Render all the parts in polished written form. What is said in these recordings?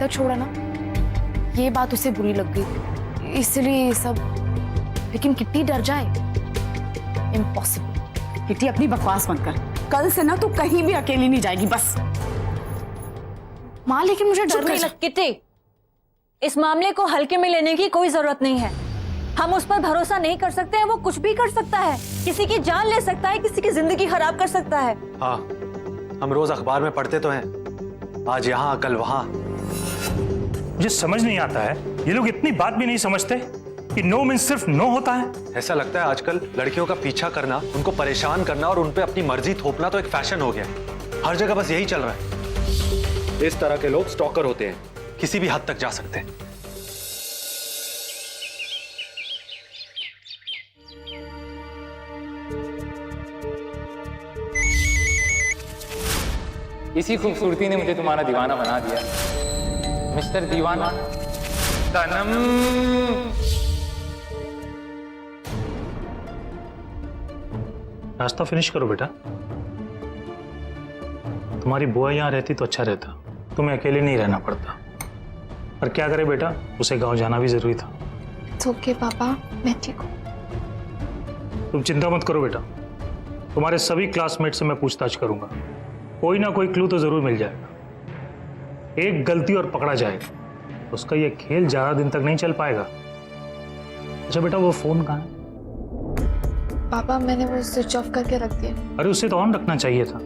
तक छोड़ा ना, ये बात उसे बुरी लग गई, इसलिए ये सब। लेकिन किट्टी डर जाए, इम्पॉसिबल। किट्टी अपनी बकवास मत कर, कल से ना तू कहीं भी अकेली नहीं जाएगी बस। माँ लेकिन मुझे डर नहीं लगता। किट्टी, इस मामले को हल्के में लेने की कोई जरूरत नहीं है। हम उस पर भरोसा नहीं कर सकते हैं, वो कुछ भी कर सकता है, किसी की जान ले सकता है, किसी की जिंदगी खराब कर सकता है। हाँ, हम रोज अखबार में पढ़ते तो हैं, आज यहाँ कल वहाँ। मुझे समझ नहीं आता है, ये लोग इतनी बात भी नहीं समझते कि नो मीन्स सिर्फ नो होता है। ऐसा लगता है आजकल लड़कियों का पीछा करना, उनको परेशान करना और उन पे अपनी मर्जी थोपना तो एक फैशन हो गया है। हर जगह बस यही चल रहा है। इस तरह के लोग स्टॉकर होते हैं, किसी भी हद तक जा सकते हैं। इसी खूबसूरती ने मुझे तुम्हारा दीवाना बना दिया, मिस्टर दीवाना तनम। नाश्ता फिनिश करो बेटा। तुम्हारी बुआ यहाँ रहती तो अच्छा रहता, तुम्हें अकेले नहीं रहना पड़ता। पर क्या करे बेटा, उसे गांव जाना भी जरूरी था। ओके पापा, मैं ठीक हूँ। तुम चिंता मत करो बेटा, तुम्हारे सभी क्लासमेट से मैं पूछताछ करूंगा, कोई ना कोई क्लू तो जरूर मिल जाएगा। एक गलती और पकड़ा जाएगा, उसका ये खेल ज्यादा दिन तक नहीं चल पाएगा। अच्छा बेटा, वो फोन कहाँ है? पापा मैंने वो स्विच ऑफ करके रख दिया। अरे उसे तो ऑन रखना चाहिए था,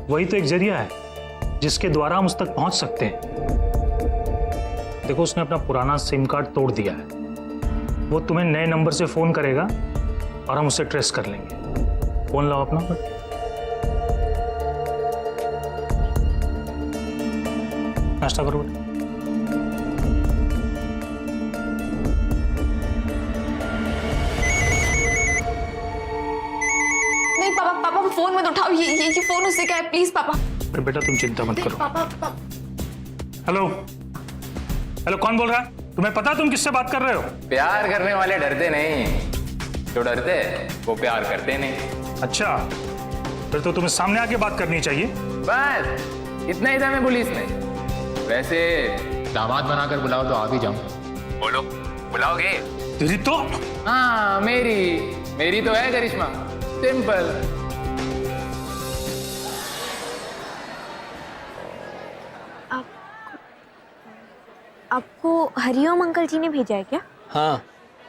वही तो एक जरिया है जिसके द्वारा हम उस तक पहुंच सकते हैं। देखो, उसने अपना पुराना सिम कार्ड तोड़ दिया है, वो तुम्हें नए नंबर से फोन करेगा और हम उसे ट्रेस कर लेंगे। फोन लाओ अपना। नाश्ता करो बेटा। नहीं पापा, पापा फोन मत उठाओ, ये फोन उससे का है, प्लीज पापा। अरे बेटा तुम चिंता मत करो। पापा हेलो हेलो, कौन बोल रहा है? तुम्हें पता तुम किससे बात कर रहे हो? प्यार करने वाले डरते नहीं, जो डरते वो प्यार करते नहीं। अच्छा, फिर तो तुम्हें सामने आके बात करनी चाहिए। बस इतना ही था मैं पुलिस में। वैसे दामाद बनाकर बुलाओ तो आ भी जाऊं। बोलो, बुलाओगे? तेरी तो। हाँ, मेरी तो है करिश्मा, सिंपल। आपको हरिओम अंकल जी ने भेजा है क्या? हाँ,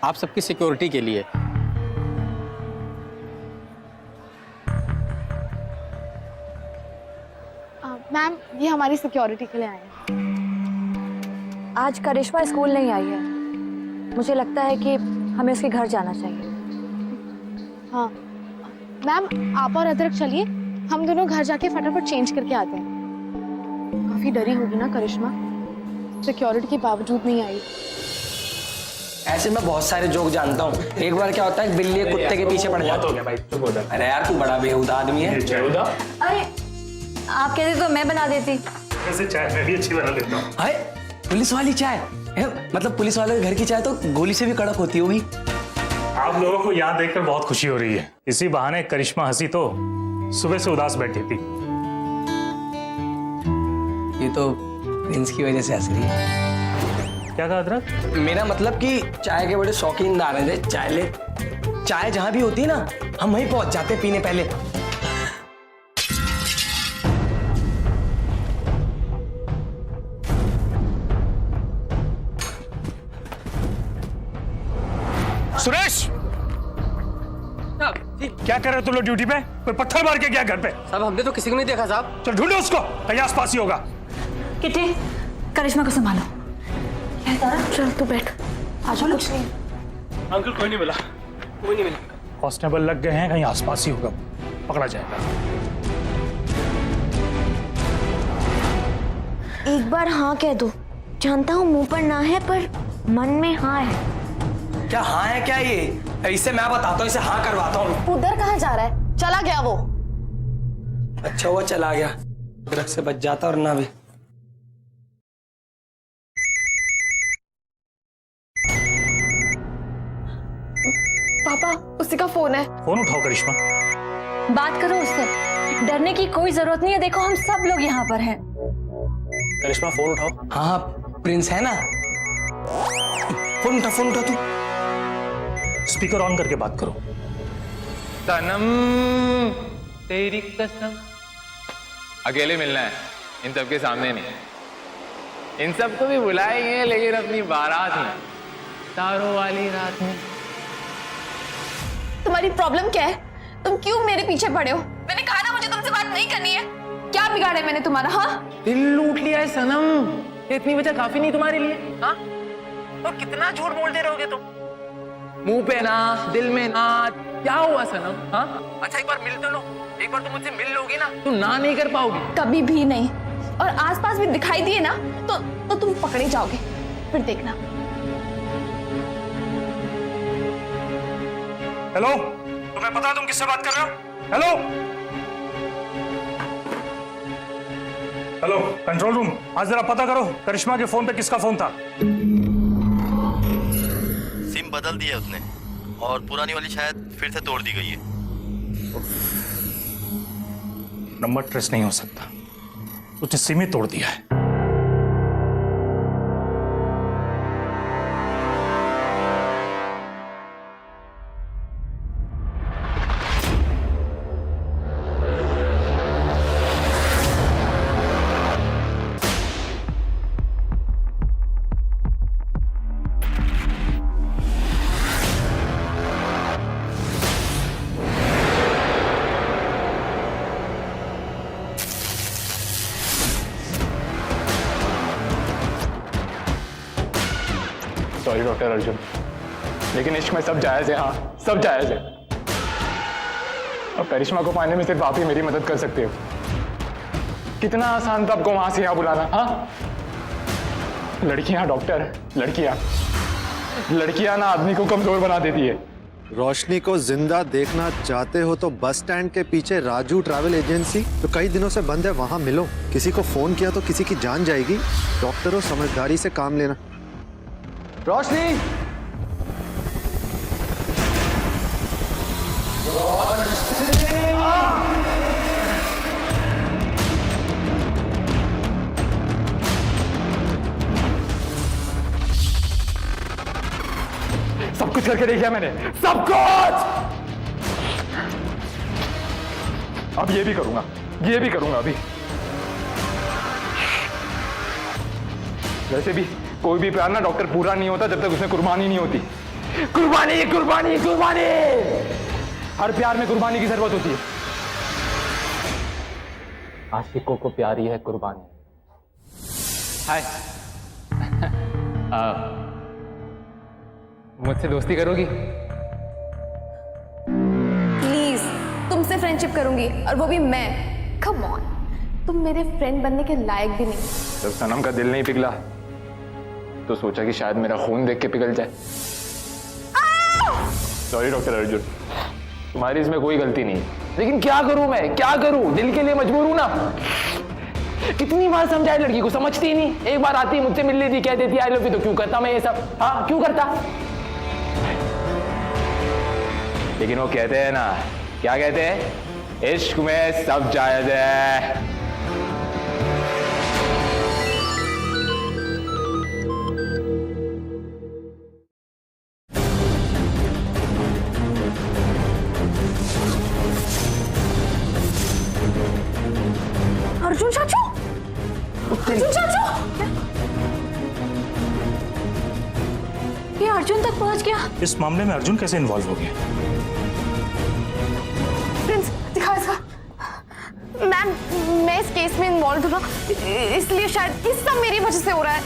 आप सबकी सिक्योरिटी के लिए। मैम, ये हमारी सिक्योरिटी के लिए आए हैं। आज करिश्मा स्कूल नहीं आई है, मुझे लगता है कि हमें उसके घर जाना चाहिए। हाँ मैम, आप और अदरक चलिए, हम दोनों घर जाके फटाफट चेंज करके आते हैं। काफी डरी होगी ना करिश्मा, सिक्योरिटी के बावजूद नहीं आई। ऐसे मैं बहुत सारे जोक जानता हूँ। एक बार क्या होता है, बिल्ली एक कुत्ते के पीछे पड़ जाती है। अरे यार, तू बड़ा बेहुदा आदमी है। अरे आप कहते तो मैं बना देती। ऐसे चाय मैं भी अच्छी बना लेता हूँ। हाय, पुलिस वाली चाय है, मतलब पुलिस वाले के घर की चाय तो गोली से भी कड़क होती होगी। आप लोगों को यहाँ देखकर बहुत खुशी हो रही है। इसी बहाने करिश्मा हंसी तो सुबह से उदास बैठी थी। ये तो प्रिंस की वजह से हंस रही है। क्या कहा अदरक? मेरा मतलब कि चाय के बड़े शौकीन दाने थे। चाय जहां भी होती है ना, हम वहीं पहुंच जाते पीने पहले। सुरेश, क्या कर रहे हो तुम लोग ड्यूटी पे? कोई पत्थर मार के गया घर पे? साहब, हमने तो किसी को नहीं देखा साहब। चल ढूंढो उसको, कहीं आसपास ही होगा। किट्टी, करिश्मा को संभालो। चल तू बैठ, आज कुछ नहीं। अंकल कोई नहीं मिला, कोई नहीं मिला। कांस्टेबल लग गए हैं, कहीं आसपास ही होगा, पकड़ा जाएगा। एक बार हाँ कह दो, जानता हूँ मुंह पर ना है पर मन में हाँ है। क्या हाँ है क्या ये? इससे मैं बताता हूँ, इसे हाँ करवाता हूँ। उधर कहाँ जा रहा है? चला गया वो। अच्छा हुआ चला गया, ड्रग से बच जाता और ना भी। पापा, उसी का फोन है। फोन उठाओ करिश्मा। बात करो उससे, डरने की कोई जरूरत नहीं है। देखो हम सब लोग यहाँ पर हैं। करिश्मा फोन उठाओ। हाँ प्रिंस है ना, फोन उठा तू। स्पीकर ऑन करके बात करो। सनम तेरी कसम। अकेले मिलना है, इन सबके सामने नहीं। इन सबको भी बुलाएंगे लेकिन अपनी बारात में, तारों वाली रात में। तुम्हारी प्रॉब्लम क्या है? तुम क्यों मेरे पीछे पड़े हो? मैंने कहा ना मुझे तुमसे बात नहीं करनी है। क्या बिगाड़ा है मैंने तुम्हारा? हाँ, दिल लूट लिया है सनम। ये इतनी वजह काफी नहीं तुम्हारे लिए? हाँ, और कितना झूठ बोलते रहोगे तुम? मुंह पे ना, दिल में ना। क्या हुआ सनम? हाँ, अच्छा एक बार मिल तो लो। एक बार तुम मुझसे मिल लोगी ना, तुम ना नहीं कर पाओगी। कभी भी नहीं। और आसपास भी दिखाई दिए ना तो तुम पकड़े जाओगे, फिर देखना। हेलो, तुम्हें पता है तुम किससे बात कर रहे हो? हेलो हेलो, कंट्रोल रूम, आज जरा पता करो करिश्मा के फोन पे किसका फोन था। सिम बदल दिया उसने और पुरानी वाली शायद फिर से तोड़ दी गई है। नंबर ट्रेस नहीं हो सकता, उसने सिम ही तोड़ दिया है। सॉरी डॉक्टर अर्जुन, लेकिन इश्क में सब जायज है। हाँ, सब जायज है। अब करिश्मा को पाने में सिर्फ आप ही मेरी मदद कर सकते हो। कितना आसान था आपको वहां से यहाँ बुलाना। हाँ, लड़कियां डॉक्टर, लड़कियां ना आदमी को कमजोर बना देती है। रोशनी को जिंदा देखना चाहते हो तो बस स्टैंड के पीछे राजू ट्रैवल एजेंसी तो कई दिनों से बंद है, वहां मिलो। किसी को फोन किया तो किसी की जान जाएगी। डॉक्टरों, समझदारी से काम लेना। रोशनी, सब कुछ करके देखा मैंने, सब कुछ। अब ये भी करूंगा अभी। वैसे भी कोई भी प्यार ना डॉक्टर पूरा नहीं होता जब तक उसमें कुर्बानी नहीं होती। कुर्बानी। हर प्यार में कुर्बानी की जरूरत होती है। आशिकों को प्यारी है कुर्बानी। हाय। मुझसे दोस्ती करोगी? प्लीज, तुमसे फ्रेंडशिप करूंगी, और वो भी मैं। कम ऑन, तुम मेरे फ्रेंड बनने के लायक भी नहीं। जब सनम का दिल नहीं पिघला तो सोचा कि शायद मेरा खून देख के पिघल जाए। सॉरी डॉक्टर अर्जुन, तुम्हारी इसमें कोई गलती नहीं, लेकिन क्या करूं मैं, क्या करूं? दिल के लिए मजबूर हूं ना। कितनी बार समझाए, लड़की को समझती ही नहीं। एक बार आती मुझसे मिल लेती, कह देती आई लव यू, तो क्यों करता मैं ये सब? हाँ, क्यों करता? लेकिन वो कहते हैं ना, क्या कहते हैं? इश्क में सब जायज है। अर्जुन चाचू, ये अर्जुन तक पहुंच गया। इस मामले में अर्जुन कैसे इन्वॉल्व हो गया? प्रिंस, दिखा इसका। मैम, मैं इस केस में इन्वॉल्व हूँ ना, इसलिए शायद ये सब मेरी वजह से हो रहा है।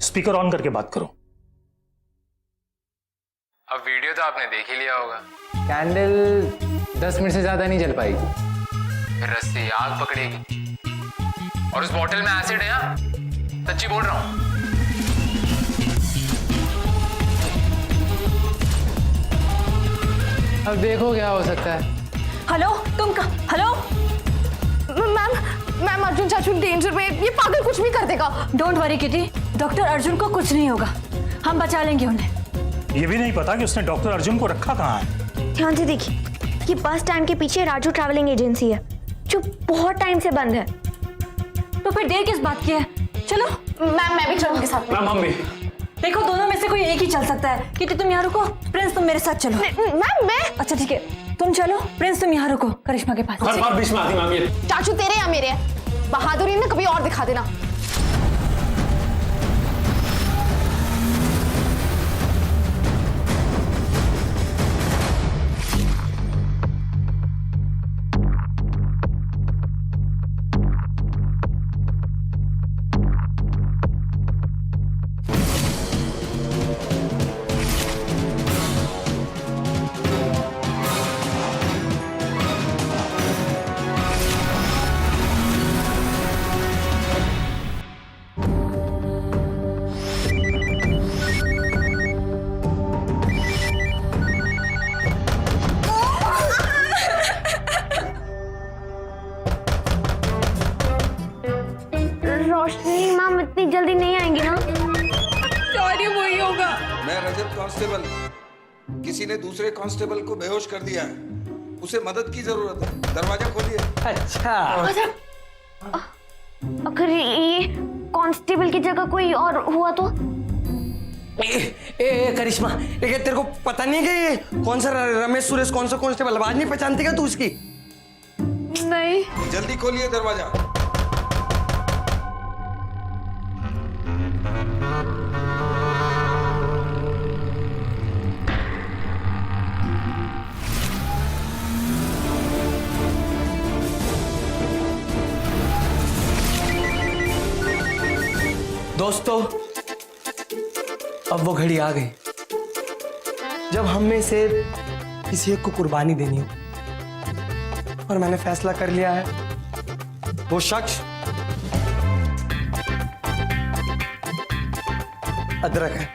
स्पीकर ऑन करके बात करो। अब वीडियो तो आपने देख ही लिया होगा। कैंडल 10 मिनट से ज्यादा नहीं जल पाएगी, फिर रस्सी आग पकड़ेगी, और उस बोतल में एसिड है। हाँ, सच्ची बोल रहा हूं। अब देखो क्या हो सकता है। Hello, hello. मैम, अर्जुन चाचू डेंजर में, ये पागल कुछ भी कर देगा। Don't worry kitty, doctor Arjun को कुछ नहीं होगा, हम बचा लेंगे उन्हें। ये भी नहीं पता कि उसने डॉक्टर अर्जुन को रखा कहाँ है। ध्यान से देखिए, ये बस स्टैंड के पीछे राजू ट्रैवलिंग एजेंसी है जो बहुत टाइम से बंद है। तो फिर देर किस बात की है? चलो। मैम मैं भी चलूंगी साथ में। मैम हम भी। देखो दोनों में से कोई एक ही चल सकता है। किटी तुम यहाँ रुको, प्रिंस तुम मेरे साथ चलो। मैम मैं अच्छा ठीक है, तुम चलो, प्रिंस तुम यहाँ रुको करिश्मा के पास। हर बार बीच में आती मैम ये। चाचू तेरे या मेरे हैं? बहादुरी ना कभी और दिखा देना। रोशनी मैम इतनी जल्दी नहीं आएंगी ना? सॉरी वही होगा। मैं रजत कांस्टेबल, किसी ने दूसरे कांस्टेबल को बेहोश कर दिया है, उसे मदद की जरूरत है, दरवाजा खोलिए। अच्छा अगर ये कांस्टेबल की जगह कोई और हुआ तो? ए करिश्मा, लेकिन तेरे को पता नहीं कि ये कौन सा रमेश सुरेश कौन सा कांस्टेबल, आवाज नहीं पहचानती क्या तू उसकी? नहीं। जल्दी खोलिए दरवाजा। दोस्तों, अब वो घड़ी आ गई जब हम में से किसी एक को कुर्बानी देनी हो, और मैंने फैसला कर लिया है। वो शख्स अदरक है।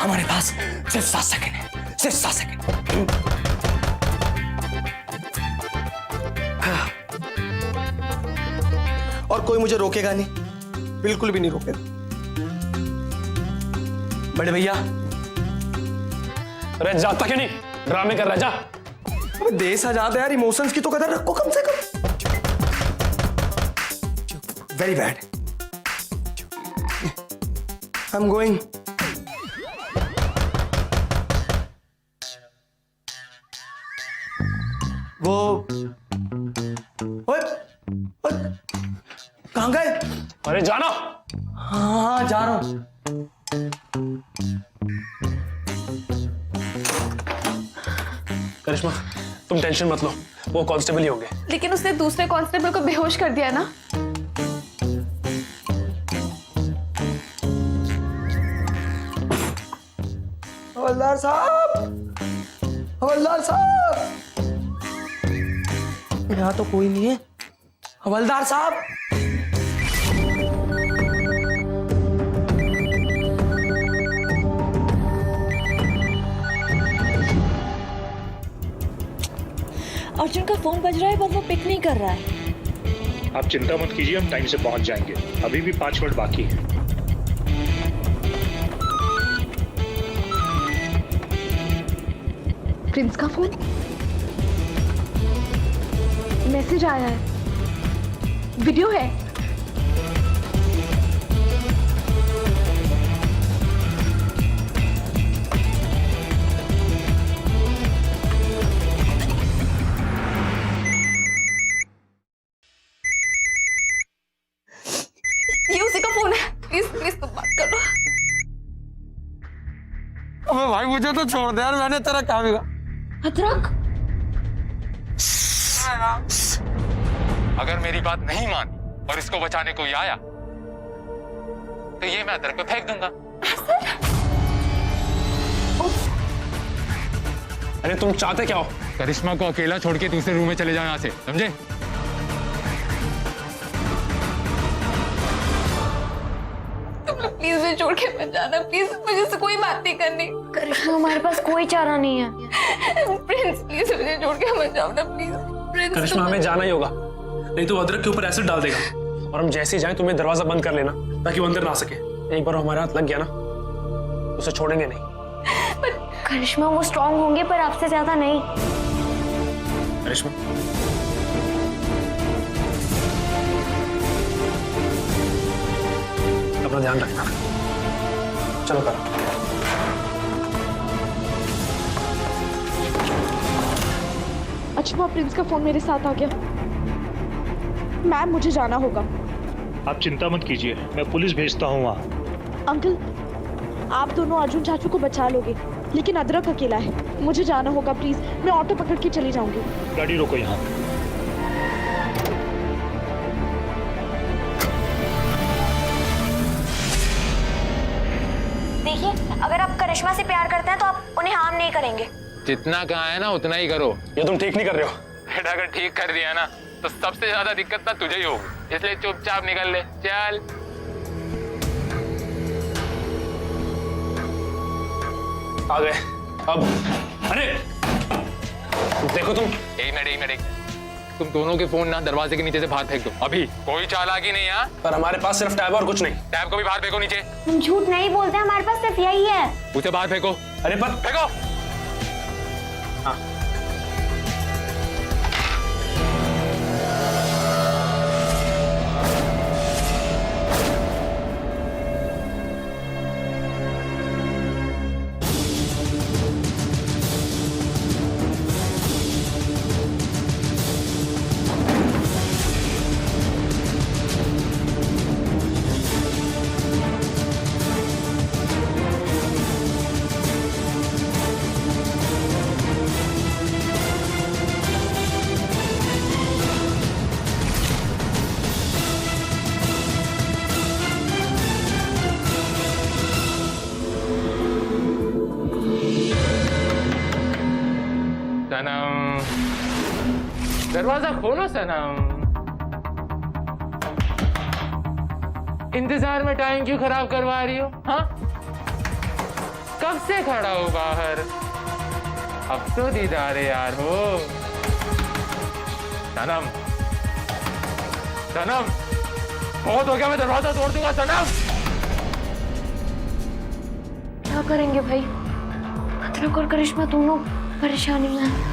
हमारे पास सिर्फ 7 सेकंड है, सिर्फ 7 सेकंड। और कोई मुझे रोकेगा नहीं, बिल्कुल भी नहीं रोकेगा। बड़े भैया। अरे जाता क्यों नहीं, ड्रामे कर रहा, जा। अबे देश आजाद है यार, इमोशंस की तो कदर रखो कम से कम। Very bad. I am going. वो ओए, ओए, कहाँ गए? अरे जाना। हाँ जा रहा हूं। करिश्मा तुम टेंशन मत लो, वो कांस्टेबल ही होंगे। लेकिन उसने दूसरे कांस्टेबल को बेहोश कर दिया ना। हवलदार साहब, हवलदार साहब, यहाँ तो कोई नहीं है। हवलदार साहब, अर्जुन का फोन बज रहा है पर वो पिक नहीं कर रहा है। आप चिंता मत कीजिए, हम टाइम से पहुंच जाएंगे। अभी भी 5 मिनट बाकी है। प्रिंस का फोन, मैसेज आया है, वीडियो है। ये उसी का फोन है। प्लीज प्लीज तुम बात करो। अबे भाई मुझे तो छोड़ दे यार, मैंने तेरा काम किया। अदरक, अगर मेरी बात नहीं मानी और इसको बचाने कोई आया तो ये मैं अदरक पे फेंक दूंगा। अरे तुम चाहते क्या हो? करिश्मा को अकेला छोड़ के दूसरे रूम में चले जाओ यहाँ से, समझे? प्लीज मुझे छोड़ के मत जाना। प्लीज मुझे से कोई बात नहीं करनी। करिश्मा हमारे पास कोई चारा नहीं है। प्रिंस प्लीज मुझे छोड़ के मत जाओ ना प्लीज। प्रिंस करिश्मा हमें जाना ही होगा, नहीं तो अदरक के ऊपर एसिड डाल देगा। और हम जैसे ही जाएं तुम्हें दरवाजा बंद कर लेना ताकि वो अंदर ना आ सके। एक बार हमारे हाथ लग गया ना, उसे छोड़ेंगे नहीं। करिश्मा वो स्ट्रांग होंगे पर आपसे ज्यादा नहीं। करिश्मा, अपना ध्यान रखना। चलो करो। अच्छा प्रिंस का फोन मेरे साथ आ गया। मैम मुझे जाना होगा। आप चिंता मत कीजिए, मैं पुलिस भेजता हूँ वहाँ। अंकल आप दोनों अर्जुन चाचू को बचा लोगे, लेकिन अदरक अकेला है। मुझे जाना होगा प्लीज, मैं ऑटो पकड़ के चली जाऊंगी। गाड़ी रोको यहाँ। देखिए, अगर आप करिश्मा से प्यार करते हैं तो आप उन्हें हार्म नहीं करेंगे। जितना कहा है ना उतना ही करो। ये तुम ठीक नहीं कर रहे हो। बेटा अगर ठीक कर दिया ना तो सबसे ज्यादा दिक्कत ना तुझे ही होगी, इसलिए चुपचाप निकल ले। चल आ गए अब। अरे देखो तुम। एक मिनट, तुम दोनों के फोन ना दरवाजे के नीचे से बाहर फेंक दो अभी। कोई चालाकी नहीं है। पर हमारे पास सिर्फ टैब और कुछ नहीं। टैब को भी बाहर फेंको नीचे। हम झूठ नहीं बोलते, हमारे पास सिर्फ यही है। उसे बाहर फेंको। अरे पर फेंको। हाँ। सनम, दरवाजा खोलो सनम। इंतजार में टाइम क्यों खराब करवा रही हो? हाँ, कब से खड़ा हो बाहर? अब तो दीदार यार हो। सनम, सनम, बहुत हो गया, मैं दरवाजा तोड़ दूंगा। सनम, क्या करेंगे भाई? अदरक और करिश्मा दोनों परेशानी में हैं।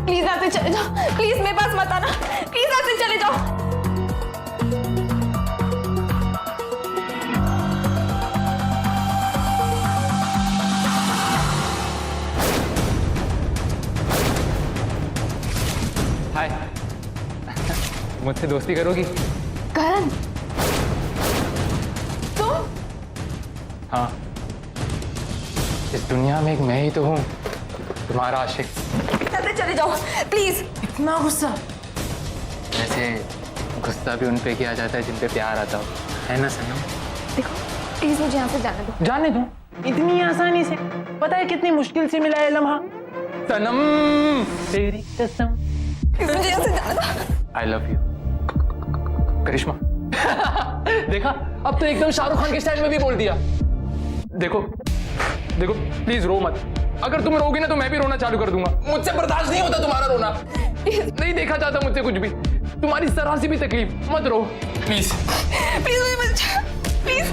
प्लीज यहाँ से चले जाओ, प्लीज मेरे पास मत आना, प्लीज यहाँ से चले जाओ। हाय, मुझसे दोस्ती करोगी? करण तुम? हाँ, इस दुनिया में एक मैं ही तो हूँ, तुम्हारा आशिक। चले जाओ प्लीज। इतना गुस्सा? वैसे गुस्सा भी उन पे किया जाता है जिन पे प्यार आता हो, है ना सनम? देखो प्लीज मुझे यहाँ से जाने दो। जाने दो? इतनी आसानी से? पता है कितनी मुश्किल से मिला है लम्हा? सनम तेरी कसम। मुझे यहाँ से जाने दो। आई लव यू करिश्मा। देखा, अब तो एकदम शाहरुख खान के स्टाइल में भी बोल दिया। देखो देखो, प्लीज रो मत। अगर तुम रोगी ना तो मैं भी रोना चालू कर दूंगा। मुझसे बर्दाश्त नहीं होता तुम्हारा रोना। नहीं देखा जाता मुझसे कुछ भी। तुम्हारी जरा सी भी तकलीफ, मत रो प्लीज। प्लीज मुझे बचा, प्लीज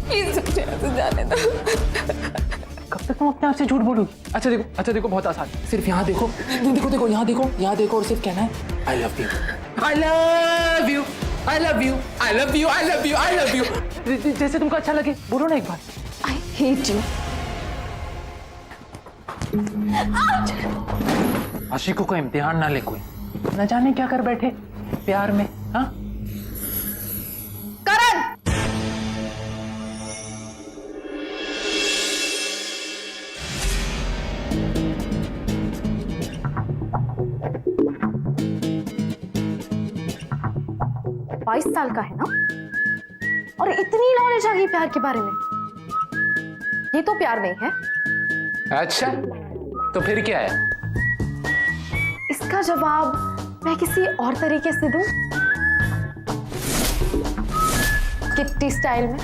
प्लीज मुझे यहाँ से जाने दो। कब तक तुम अपने आप से झूठ बोलोगी? अच्छा देखो बहुत आसान, सिर्फ यहाँ देखो, देखो यहाँ देखो और सिर्फ कहना है आई love you, I love you, I love you, I love you, I love you, I love you. जैसे तुमको अच्छा लगे बोलो ना एक बार। I hate you. आशिकों का इम्तिहान ना ले कोई, न जाने क्या कर बैठे प्यार में। हाँ करण, बाईस साल का है ना, और इतनी नॉलेज आ गई प्यार के बारे में। ये तो प्यार नहीं है। अच्छा, तो फिर क्या है? इसका जवाब मैं किसी और तरीके से दूं? किट्टी स्टाइल में।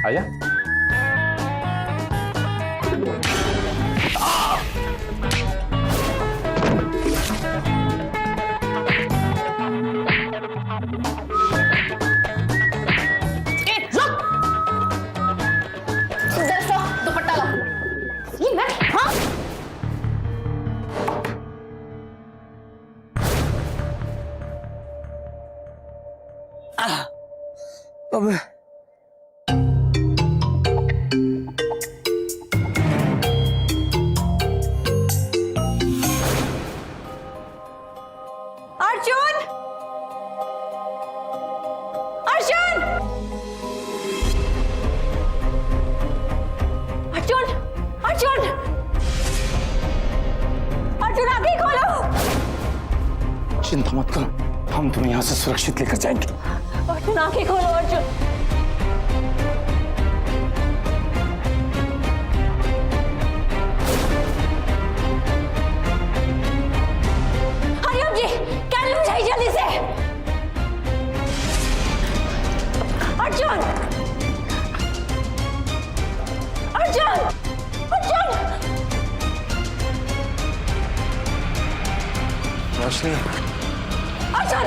आया दुपट्टा ला। ये मैं, हाँ? अब अर्जुन! अर्जुन! अर्जुन! अर्जुन! अर्जुन आंखें खोलो! चिंता मत करो, हम तुम्हें यहाँ से सुरक्षित लेकर जाएंगे। अर्जुन आंखें खोलो अर्जुन! हरिओम जी, कैंडल बुझाइए जल्दी से! अर्जुन! अर्जुन! अर्जुन! रोशनी, अर्जुन!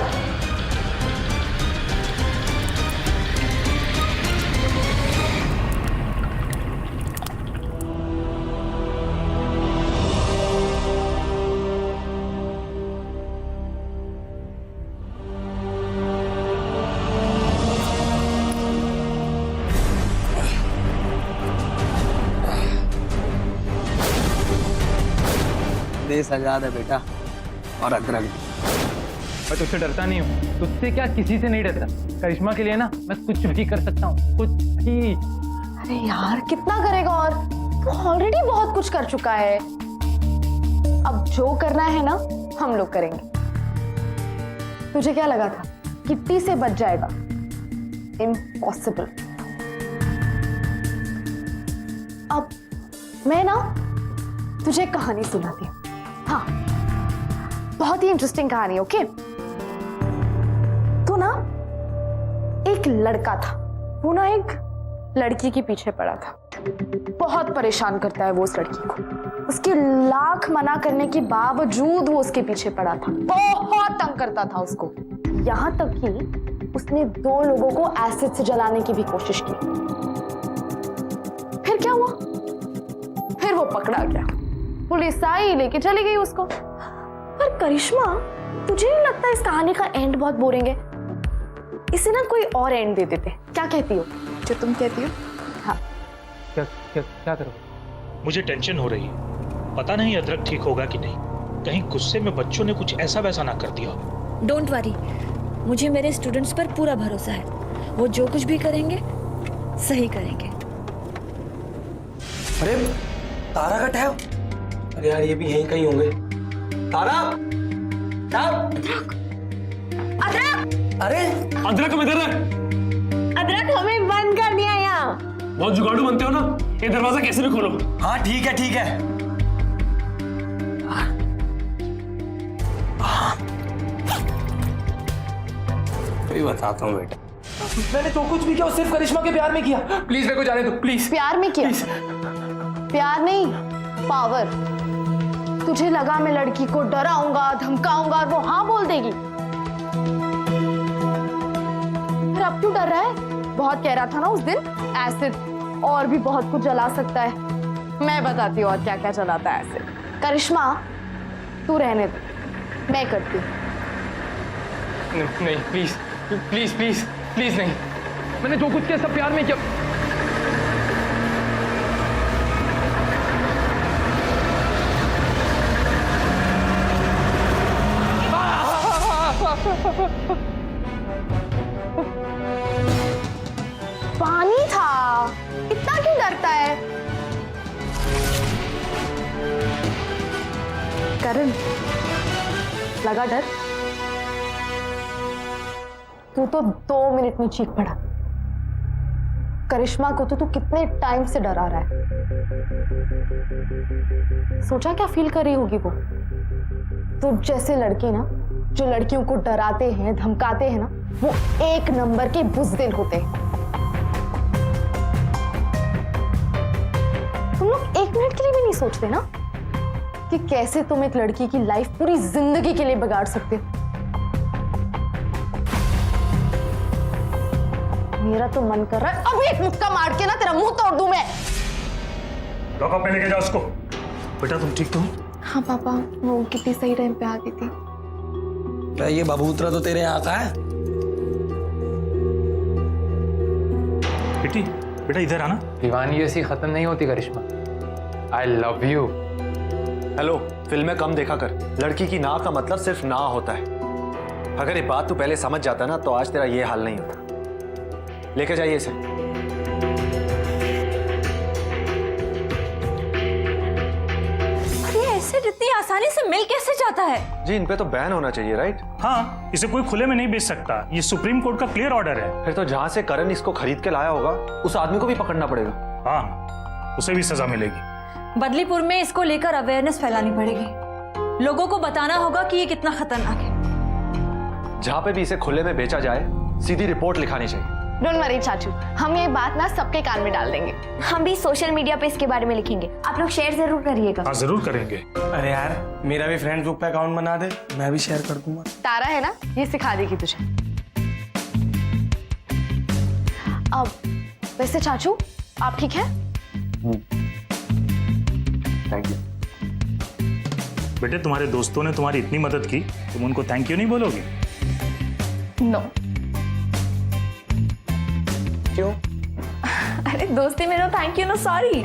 देश आजाद है बेटा, और अदरक। मैं तुझसे डरता नहीं हूँ, तुझसे क्या किसी से नहीं डरता। करिश्मा के लिए ना मैं कुछ भी कर सकता हूँ, कुछ भी। अरे यार कितना करेगा, और तू ऑलरेडी बहुत कुछ कर चुका है। अब जो करना है ना हम लोग करेंगे। तुझे क्या लगा था किट्टी से बच जाएगा? इम्पॉसिबल। अब मैं ना तुझे एक कहानी सुनाती हूँ। हाँ, बहुत ही इंटरेस्टिंग कहानी। ओके, तो ना एक लड़का था, वो ना एक लड़की के पीछे पड़ा था। बहुत परेशान करता है वो उस लड़की को। उसके लाख मना करने के बावजूद वो उसके पीछे पड़ा था। बहुत तंग करता था उसको, यहाँ तक कि उसने 2 लोगों को एसिड से जलाने की भी कोशिश की। फिर क्या हुआ? फिर वो पकड़ा गया, पुलिस आई, लेके चली गई उसको। पर करिश्मा, तुझे नहीं लगता इस कहानी का एंड बहुत बोरिंग है? इसे ना कोई और एंड दे देते। क्या कहती हो? जो तुम कहती हो। हाँ, क्या क्या क्या करोगे? मुझे टेंशन हो रही है, पता नहीं अदरक ठीक होगा कि नहीं। कहीं गुस्से में बच्चों ने कुछ ऐसा वैसा ना कर दिया हो। डोंट वरी, मुझे मेरे स्टूडेंट्स पर पूरा भरोसा है। वो जो कुछ भी करेंगे सही करेंगे। अरे तारा का टैब! अरे यार ये भी यहीं कहीं होंगे। तारा! अदरक! अरे अदरक इधर है। अदरक हमें बंद कर दिया यहाँ। बहुत जुगाड़ू बनते हो ना, ये दरवाजा कैसे भी खोलो। हाँ ठीक है ठीक है। मैं बताता हूँ बेटा, मैंने जो कुछ भी किया वो सिर्फ करिश्मा के प्यार में किया। प्लीज मेरे को जाने दो, प्लीज। प्यार में किया? प्यार नहीं, पावर। तुझे लगा मैं लड़की को डराऊंगा, धमकाऊंगा और वो हाँ बोल देगी। फिर अब क्यों डर रहा है? बहुत कह रहा था ना उस दिन, एसिड और भी बहुत कुछ जला सकता है। मैं बताती हूँ और क्या क्या जलाता है एसिड। करिश्मा, तू रहने दे, मैं करती हूँ। नहीं प्लीज प्लीज प्लीज प्लीज नहीं, मैंने जो कुछ किया सब प्यार में किया। पानी था, इतना क्यों डरता है? करण, लगा डर? तू तो 2 मिनट में चीख पड़ा। करिश्मा को तो तू कितने टाइम से डरा रहा है। सोचा क्या फील कर रही होगी वो? तो जैसे लड़के ना जो लड़कियों को डराते हैं धमकाते हैं ना, वो एक नंबर के बुज़दिल होते हैं। तुम लोग एक मिनट के लिए भी नहीं सोचते ना कि कैसे तुम एक लड़की की लाइफ पूरी जिंदगी के लिए बिगाड़ सकते हो। मेरा तो मन कर रहा है अभी एक मुक्का मार के ना तेरा मुंह तोड़ दूं मैं। लॉकअप में लेके जाओ उसको। बेटा तुम ठीक तो हो? हाँ पापा, वो कितनी सही टाइम पे आ गई थी। क्या ये बबूतरा तो तेरे यहाँ का है? बेटी बेटा इधर आना। दीवानी ऐसी खत्म नहीं होती करिश्मा। I love you. हेलो, फिल्में कम देखा कर। लड़की की ना का मतलब सिर्फ ना होता है। अगर ये बात तू पहले समझ जाता ना तो आज तेरा ये हाल नहीं होता। लेके जाइए इसे। अरे ऐसे इतनी आसानी से मिल कैसे जाता है? जी, इन पे तो बैन होना चाहिए, राइट? हाँ, इसे कोई खुले में नहीं बेच सकता। ये सुप्रीम कोर्ट का क्लियर ऑर्डर है। फिर तो जहां से करण इसको खरीद के लाया होगा उस आदमी को भी पकड़ना पड़ेगा। हाँ, उसे भी सजा मिलेगी। बदलीपुर में इसको लेकर अवेयरनेस फैलानी पड़ेगी। लोगों को बताना होगा कि ये कितना खतरनाक है। जहां पे भी इसे खुले में बेचा जाए सीधी रिपोर्ट लिखानी चाहिए। डोंट वरी चाचू, हम ये बात ना सबके कान में डाल देंगे। हम भी सोशल मीडिया पे इसके बारे में लिखेंगे, आप लोग शेयर जरूर करिएगा। हाँ जरूर करेंगे। अरे यार मेरा भी फ्रेंड बुक पे अकाउंट बना दे, मैं भी शेयर कर दूंगा। तारा है ना, ये सिखा देगी तुझे। अब वैसे चाचू आप ठीक हैं? Thank you. बेटे तुम्हारे दोस्तों ने तुम्हारी इतनी मदद की, तुम उनको थैंक यू नहीं बोलोगे? नो। क्यों? अरे दोस्ती में no thank you no sorry.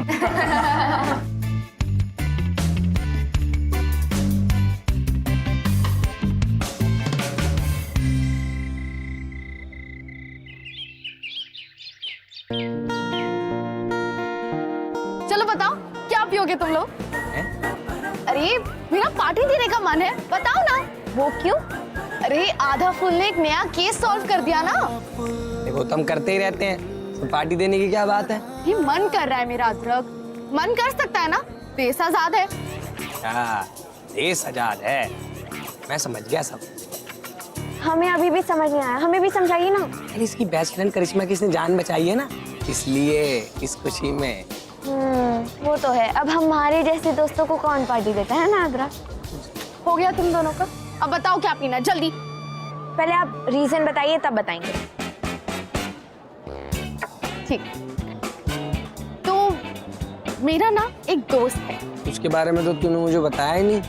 चलो बताओ क्या पियोगे तुम लोग? अरे मेरा पार्टी देने का मन है, बताओ ना। वो क्यों? अरे आधा फूल ने एक नया केस सॉल्व कर दिया ना। देखो तुम करते ही रहते हैं, तो पार्टी देने की क्या बात है? ये मन कर रहा है मेरा अदरक, मन कर सकता है ना, देश आजाद है। हाँ, देश आजाद है, मैं समझ गया सब। हमें अभी भी समझ नहीं आया, हमें भी समझाइए ना। अरे इसकी बेस्ट फ्रेंड करिश्मा की इसने जान बचाई है ना, इसलिए इस खुशी में। वो तो है। अब हमारे जैसे दोस्तों को कौन पार्टी देता है ना अदरक? हो गया तुम दोनों का? अब बताओ क्या पीना है, जल्दी। पहले आप रीजन बताइए तब बताएंगे। ठीक, तो मेरा ना एक दोस्त है। उसके बारे में तो तूने मुझे बताया ही नहीं।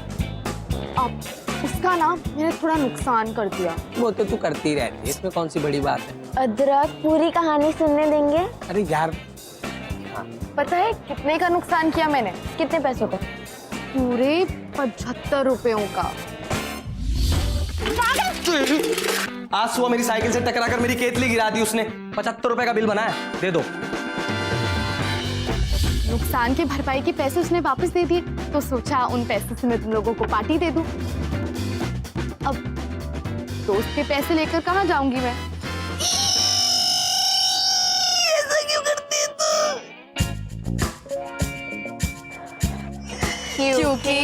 अब उसका ना मैंने थोड़ा नुकसान कर दिया। वो तो तू करती रहती है, इसमें कौन सी बड़ी बात है? अदरक पूरी कहानी सुनने देंगे? अरे यार पता है कितने का नुकसान किया मैंने? कितने पैसों का? पूरे 75 रुपयों का। आज सुबह मेरी साइकिल से टकरा कर मेरी केतली गिरा दी उसने। 75 रुपए का बिल बना है, दे दो। नुकसान के भरपाई के पैसे उसने वापस दे दिए, तो सोचा उन पैसे से मैं तुम लोगों को पार्टी दे दूं। अब दोस्त के पैसे लेकर कहाँ जाऊंगी मैं? ऐसा क्यों करती है तू? क्योंकि